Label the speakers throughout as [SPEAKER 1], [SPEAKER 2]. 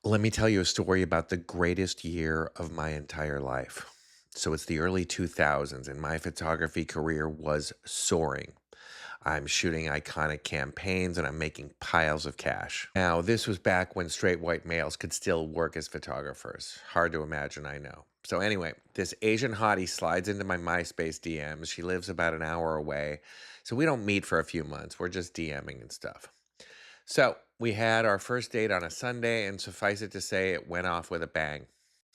[SPEAKER 1] Let me tell you a story about the greatest year of my entire life. So it's the early 2000s, and my photography career was soaring. I'm shooting iconic campaigns and I'm making piles of cash. Now, this was back when straight white males could still work as photographers. Hard to imagine, I know. So, anyway, this Asian hottie slides into my MySpace DMs. She lives about an hour away. So, we don't meet for a few months. We're just DMing and stuff. So we had our first date on a Sunday, and suffice it to say, it went off with a bang.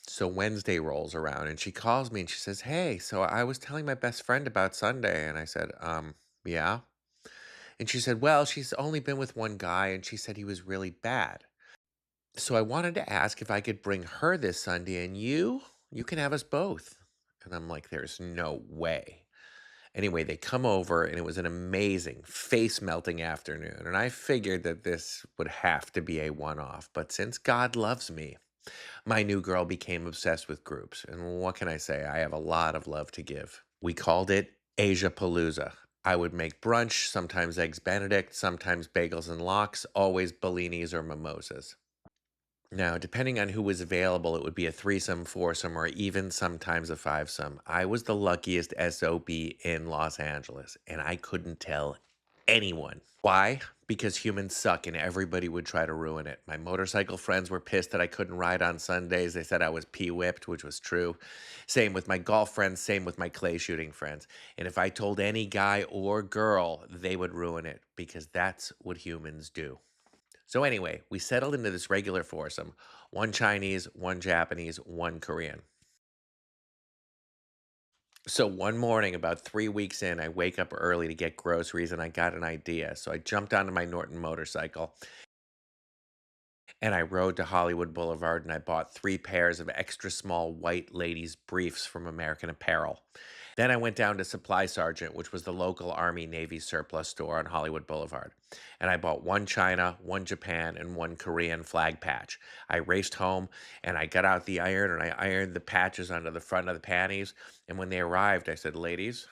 [SPEAKER 1] So Wednesday rolls around, and she calls me and she says, "Hey, so I was telling my best friend about Sunday." And I said, yeah. And she said, "Well, she's only been with one guy, and she said he was really bad. So I wanted to ask if I could bring her this Sunday, and you can have us both." And I'm like, "There's no way." Anyway, they come over and it was an amazing, face melting afternoon. And I figured that this would have to be a one off. But since God loves me, my new girl became obsessed with groups. And what can I say? I have a lot of love to give. We called it Asia Palooza. I would make brunch, sometimes eggs Benedict, sometimes bagels and lox, always Bellinis or mimosas. Now, depending on who was available, it would be a threesome, foursome, or even sometimes a fivesome. I was the luckiest SOB in Los Angeles, and I couldn't tell anyone. Why? Because humans suck and everybody would try to ruin it. My motorcycle friends were pissed that I couldn't ride on Sundays. They said I was pee-whipped, which was true. Same with my golf friends, same with my clay shooting friends. And if I told any guy or girl, they would ruin it because that's what humans do. So anyway, we settled into this regular foursome, one Chinese, one Japanese, one Korean. So one morning, about 3 weeks in, I wake up early to get groceries and I got an idea. So I jumped onto my Norton motorcycle and I rode to Hollywood Boulevard and I bought 3 pairs of extra small white ladies' briefs from American Apparel. Then I went down to Supply Sergeant, which was the local Army Navy surplus store on Hollywood Boulevard. And I bought one China, one Japan, and one Korean flag patch. I raced home and I got out the iron and I ironed the patches onto the front of the panties. And when they arrived, I said, "Ladies,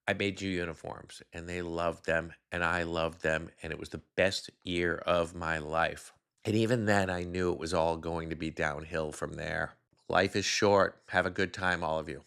[SPEAKER 1] I made you uniforms." And they loved them and I loved them. And it was the best year of my life. And even then, I knew it was all going to be downhill from there. Life is short. Have a good time, all of you.